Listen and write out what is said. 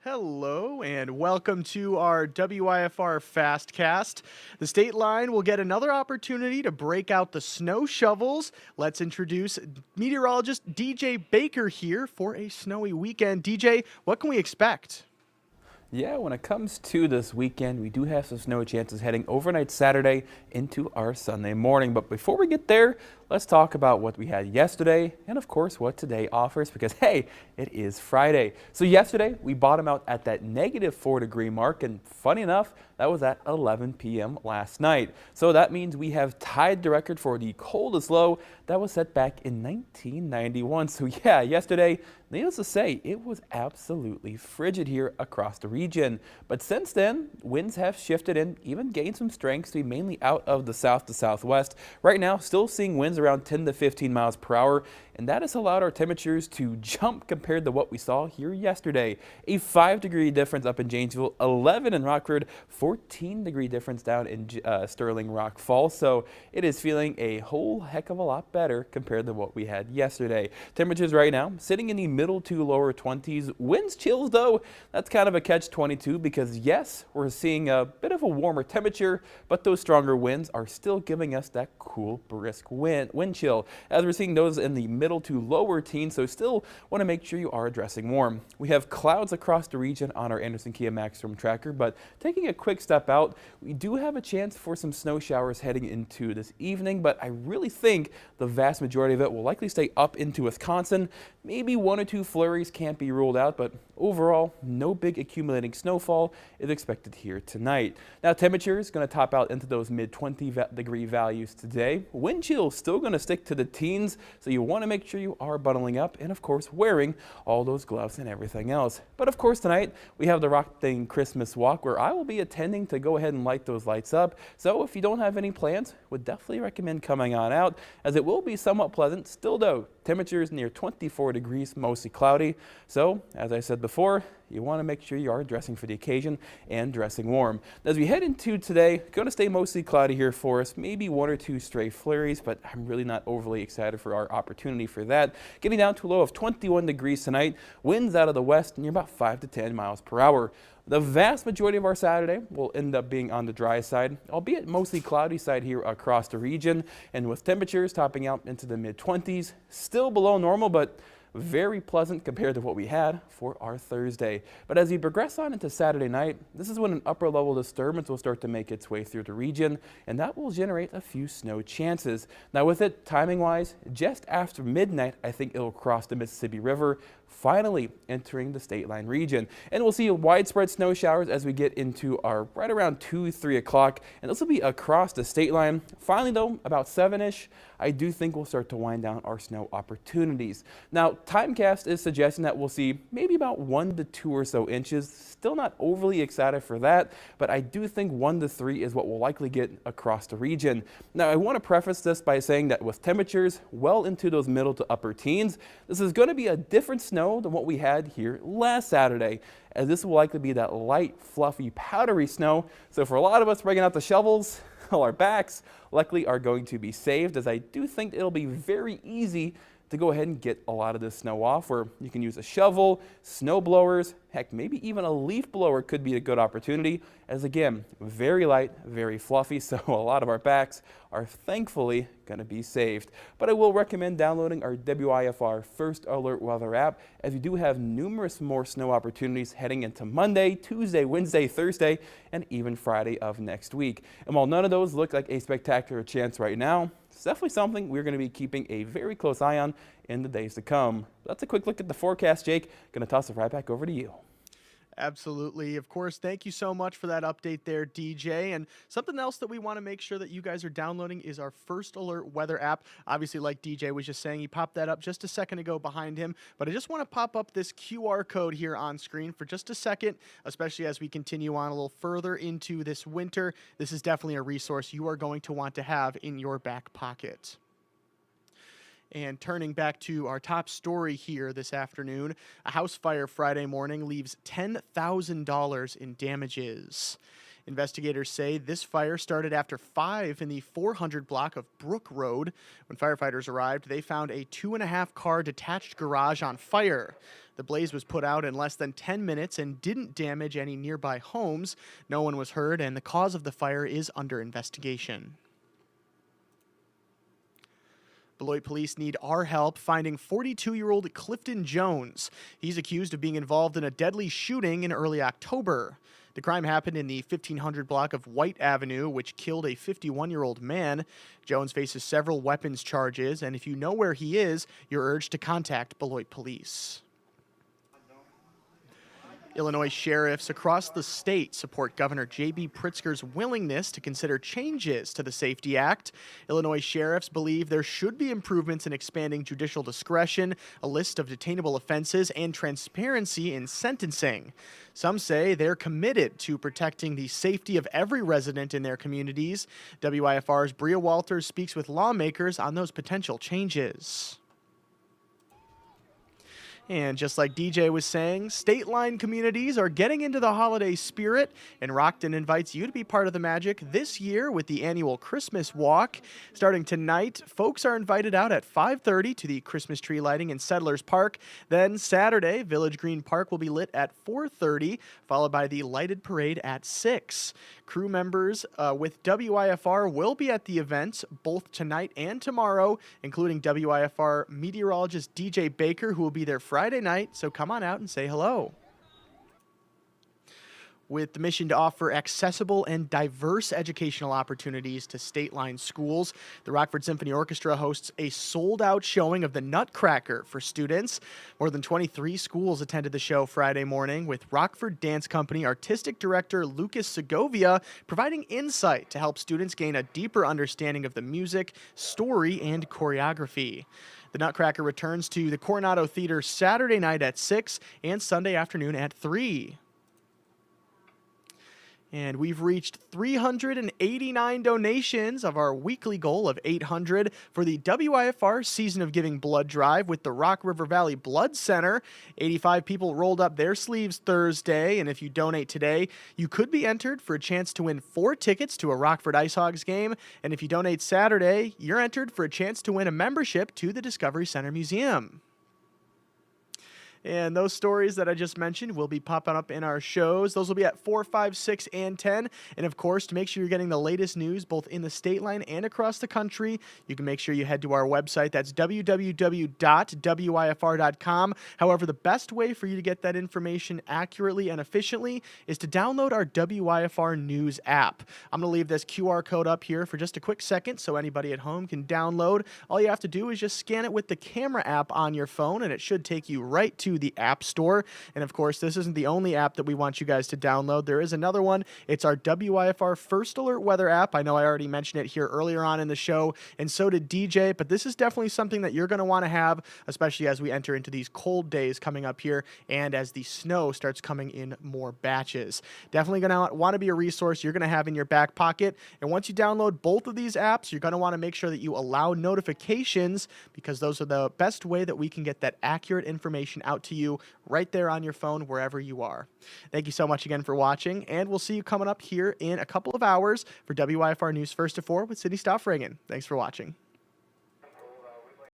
Hello and welcome to our WIFR FastCast. The state line will get another opportunity to break out the snow shovels. Let's introduce meteorologist DJ Baker here for a snowy weekend. DJ, what can we expect? Yeah, when it comes to this weekend, we do have some snow chances heading overnight Saturday into our Sunday morning. But before we get there, let's talk about what we had yesterday and, of course, what today offers because, hey, it is Friday. So yesterday, we bottomed out at that -4-degree mark, and funny enough, that was at 11 p.m. last night. So that means we have tied the record for the coldest low that was set back in 1991. So yeah, yesterday, needless to say, it was absolutely frigid here across the region. But since then, winds have shifted and even gained some strength to be mainly out of the south to southwest. Right now, still seeing winds around 10 to 15 miles per hour, and that has allowed our temperatures to jump compared to what we saw here yesterday. A 5-degree difference up in Janesville, 11 in Rockford, 14-degree difference down in Sterling Rock Falls. So it is feeling a whole heck of a lot better compared to what we had yesterday. Temperatures right now sitting in the middle to lower 20s. Winds chills though, that's kind of a catch-22 because yes, we're seeing a bit of a warmer temperature, but those stronger winds are still giving us that cool, brisk wind chill, as we're seeing those in the middle to lower teens, so still want to make sure you are dressing warm. We have clouds across the region on our Anderson Kia Maxstorm tracker, but taking a quick step out, we do have a chance for some snow showers heading into this evening, but I really think the vast majority of it will likely stay up into Wisconsin. Maybe 1 or 2 flurries can't be ruled out, but overall, no big accumulating snowfall is expected here tonight. Now, temperatures going to top out into those mid-20-degree values today. Wind chill still going to stick to the teens, so you want to make sure you are bundling up and, of course, wearing all those gloves and everything else. But, of course, tonight we have the Rockton Christmas Walk where I will be attending to go ahead and light those lights up. So if you don't have any plans, would definitely recommend coming on out, as it will be somewhat pleasant. Still, though, temperatures near 24 degrees, mostly cloudy. So, as I said before, you want to make sure you are dressing for the occasion and dressing warm. As we head into today, going to stay mostly cloudy here for us, maybe 1 or 2 stray flurries, but I'm really not overly excited for our opportunity for that. Getting down to a low of 21 degrees tonight, winds out of the west near about 5 to 10 miles per hour. The vast majority of our Saturday will end up being on the dry side, albeit mostly cloudy side here across the region, and with temperatures topping out into the mid-20s, still below normal, but very pleasant compared to what we had for our Thursday. But as we progress on into Saturday night, this is when an upper level disturbance will start to make its way through the region, and that will generate a few snow chances. Now with it, timing wise, just after midnight, I think it'll cross the Mississippi River, finally entering the state line region. And we'll see widespread snow showers as we get into our right around 2-3 o'clock, and this will be across the state line. Finally though, about 7-ish, I do think we'll start to wind down our snow opportunities. Now, Timecast is suggesting that we'll see maybe about 1 to 2 or so inches. Still not overly excited for that, but I do think 1 to 3 is what we'll likely get across the region. Now, I want to preface this by saying that with temperatures well into those middle to upper teens, this is going to be a different snow than what we had here last Saturday, as this will likely be that light, fluffy, powdery snow. So for a lot of us breaking out the shovels, well, our backs likely are going to be saved, as I do think it'll be very easy to go ahead and get a lot of this snow off, where you can use a shovel, snow blowers, heck, maybe even a leaf blower could be a good opportunity, as again, very light, very fluffy, so a lot of our backs are thankfully going to be saved. But I will recommend downloading our WIFR First Alert Weather app, as we do have numerous more snow opportunities heading into Monday, Tuesday, Wednesday, Thursday, and even Friday of next week. And while none of those look like a spectacular chance right now, it's definitely something we're going to be keeping a very close eye on in the days to come. That's a quick look at the forecast, Jake. Going to toss it right back over to you. Absolutely. Of course, thank you so much for that update there, DJ. And something else that we want to make sure that you guys are downloading is our First Alert Weather app. Obviously, like DJ was just saying, he popped that up just a second ago behind him. But I just want to pop up this QR code here on screen for just a second, especially as we continue on a little further into this winter. This is definitely a resource you are going to want to have in your back pocket. And turning back to our top story here this afternoon, a house fire Friday morning leaves $10,000 in damages. Investigators say this fire started after 5 in the 400 block of Brook Road. When firefighters arrived, they found a 2.5-car detached garage on fire. The blaze was put out in less than 10 minutes and didn't damage any nearby homes. No one was hurt, and the cause of the fire is under investigation. Beloit police need our help finding 42-year-old Clifton Jones. He's accused of being involved in a deadly shooting in early October. The crime happened in the 1500 block of White Avenue, which killed a 51-year-old man. Jones faces several weapons charges, and if you know where he is, you're urged to contact Beloit police. Illinois sheriffs across the state support Governor J.B. Pritzker's willingness to consider changes to the Safety Act. Illinois sheriffs believe there should be improvements in expanding judicial discretion, a list of detainable offenses, and transparency in sentencing. Some say they're committed to protecting the safety of every resident in their communities. WIFR's Bria Walters speaks with lawmakers on those potential changes. And just like DJ was saying, state line communities are getting into the holiday spirit, and Rockton invites you to be part of the magic this year with the annual Christmas Walk. Starting tonight, folks are invited out at 5:30 to the Christmas tree lighting in Settlers Park. Then Saturday, Village Green Park will be lit at 4:30, followed by the lighted parade at 6. Crew members with WIFR will be at the event both tonight and tomorrow, including WIFR meteorologist DJ Baker, who will be there Friday night, so come on out and say hello. With the mission to offer accessible and diverse educational opportunities to state-line schools, the Rockford Symphony Orchestra hosts a sold-out showing of the Nutcracker for students. More than 23 schools attended the show Friday morning, with Rockford Dance Company Artistic Director Lucas Segovia providing insight to help students gain a deeper understanding of the music, story, and choreography. The Nutcracker returns to the Coronado Theater Saturday night at 6 and Sunday afternoon at 3. And we've reached 389 donations of our weekly goal of 800 for the WIFR Season of Giving Blood Drive with the Rock River Valley Blood Center. 85 people rolled up their sleeves Thursday, and if you donate today, you could be entered for a chance to win 4 tickets to a Rockford Ice Hogs game. And if you donate Saturday, you're entered for a chance to win a membership to the Discovery Center Museum. And those stories that I just mentioned will be popping up in our shows. Those will be at 4, 5, 6, and 10. And of course, to make sure you're getting the latest news both in the state line and across the country, you can make sure you head to our website. That's www.wifr.com. However, the best way for you to get that information accurately and efficiently is to download our WIFR News app. I'm going to leave this QR code up here for just a quick second so anybody at home can download. All you have to do is just scan it with the camera app on your phone, and it should take you right to the App Store. And of course, this isn't the only app that we want you guys to download. There is another one. It's our WIFR First Alert Weather app. I know I already mentioned it here earlier on in the show, and so did DJ, but this is definitely something that you're going to want to have, especially as we enter into these cold days coming up here and as the snow starts coming in more batches. Definitely going to want to be a resource you're going to have in your back pocket. And once you download both of these apps, you're going to want to make sure that you allow notifications, because those are the best way that we can get that accurate information out to you right there on your phone wherever you are. Thank you so much again for watching, and we'll see you coming up here in a couple of hours for WIFR News First to 4 with Sydney Stoffringen. Thanks for watching.